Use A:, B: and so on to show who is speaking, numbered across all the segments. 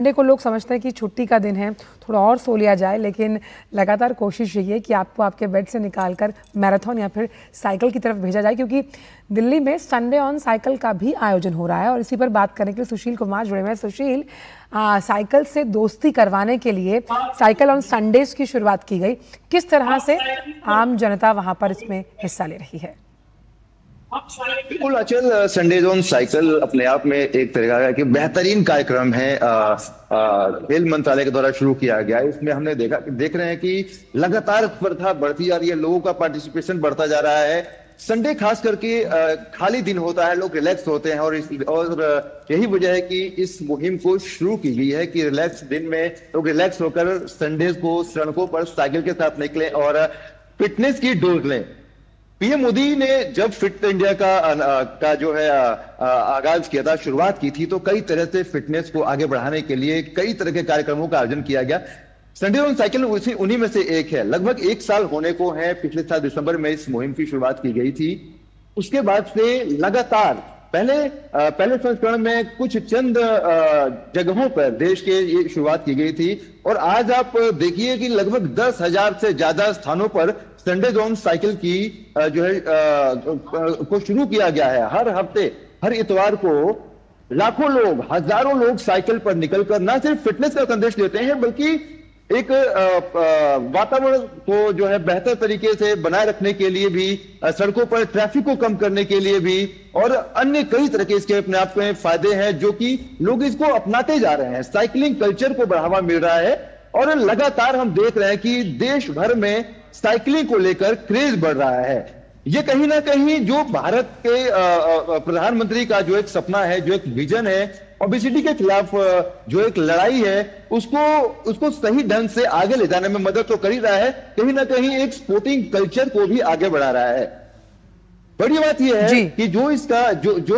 A: Sunday को लोग समझते हैं कि छुट्टी का दिन है, थोड़ा और सो लिया जाए, लेकिन लगातार कोशिश यही है कि आपको आपके बेड से निकालकर मैराथन या फिर साइकिल की तरफ भेजा जाए, क्योंकि दिल्ली में संडे ऑन साइकिल का भी आयोजन हो रहा है। और इसी पर बात करने के लिए सुशील कुमार जुड़े हुए हैं। सुशील, साइकिल से दोस्ती करवाने के लिए साइकिल ऑन संडेज की शुरुआत की गई, किस तरह से आम जनता वहाँ पर इसमें हिस्सा ले रही है?
B: बिल्कुल अचल, संडेज ऑन साइकिल अपने आप में एक तरीका का कि बेहतरीन कार्यक्रम है। खेल मंत्रालय के द्वारा शुरू किया गया है। इसमें हमने देख रहे हैं कि लगातार स्पर्धा बढ़ती जा रही है, लोगों का पार्टिसिपेशन बढ़ता जा रहा है। संडे खास करके खाली दिन होता है, लोग रिलैक्स होते हैं और यही वजह है कि इस मुहिम को शुरू की गई है कि रिलैक्स दिन में लोग रिलैक्स होकर संडेज को सड़कों पर साइकिल के साथ निकलें और फिटनेस की डोज लें। पीएम मोदी ने जब फिट इंडिया का जो है आगाज किया था, शुरुआत की थी, तो कई तरह से फिटनेस को आगे बढ़ाने के लिए कई तरह के कार्यक्रमों का आयोजन किया गया। संडे ऑन साइकिल उन्हीं में से एक है। लगभग 1 साल होने को है, पिछले साल दिसंबर में इस मुहिम की शुरुआत की गई थी। उसके बाद से लगातार पहले संस्करण में कुछ चंद जगहों पर देश के ये शुरुआत की गई थी और आज आप देखिए कि लगभग 10,000 से ज्यादा स्थानों पर संडे ऑन साइकिल की जो है को शुरू किया गया है। हर हफ्ते, हर इतवार को लाखों लोग, हजारों लोग साइकिल पर निकलकर न सिर्फ फिटनेस का संदेश देते हैं, बल्कि एक वातावरण को जो है बेहतर तरीके से बनाए रखने के लिए भी, सड़कों पर ट्रैफिक को कम करने के लिए भी और अन्य कई तरह के इसके अपने आप में फायदे हैं, जो कि लोग इसको अपनाते जा रहे हैं। साइकिलिंग कल्चर को बढ़ावा मिल रहा है और लगातार हम देख रहे हैं कि देश भर में साइकिलिंग को लेकर क्रेज बढ़ रहा है। ये कहीं ना कहीं जो भारत के प्रधानमंत्री का जो एक सपना है, जो एक विजन है, ओबेसिटी के खिलाफ जो एक लड़ाई है, उसको सही ढंग से आगे ले जाने में मदद तो कर ही रहा है, कहीं ना कहीं एक स्पोर्टिंग कल्चर को भी आगे बढ़ा रहा है। बड़ी बात यह है कि जो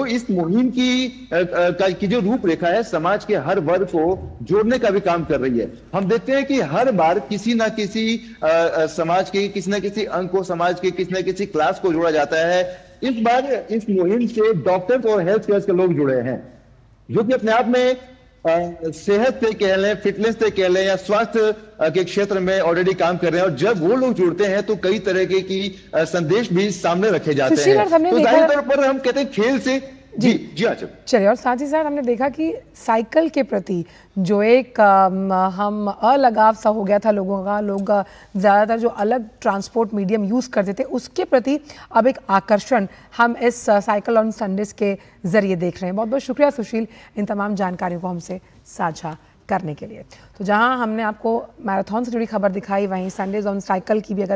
B: इस मुहिम की जो रूपरेखा है, समाज के हर वर्ग को जोड़ने का भी काम कर रही है। हम देखते हैं कि हर बार किसी ना किसी समाज के किसी ना किसी अंग को, समाज के किसी ना किसी क्लास को जोड़ा जाता है। इस बार इस मुहिम से डॉक्टर्स और हेल्थ केयर के लोग जुड़े हैं, जो कि अपने आप में सेहत से कह लें, फिटनेस से कह लें या स्वास्थ्य के क्षेत्र में ऑलरेडी काम कर रहे हैं। और जब वो लोग जुड़ते हैं तो कई तरह के की संदेश भी सामने रखे जाते हैं। तो जाहिर तौर पर हम कहते हैं खेल से जी अच्छा,
A: चलिए। और साथ ही साथ हमने देखा कि साइकिल के प्रति जो एक हम अलगाव सा हो गया था लोगों का, लोग ज़्यादातर जो अलग ट्रांसपोर्ट मीडियम यूज़ करते थे, उसके प्रति अब एक आकर्षण हम इस साइकिल ऑन संडेज के ज़रिए देख रहे हैं। बहुत बहुत शुक्रिया सुशील, इन तमाम जानकारियों को हमसे साझा करने के लिए। तो जहां हमने आपको मैराथन से जुड़ी खबर दिखाई, वहीं संडेज ऑन साइकिल की भी अगर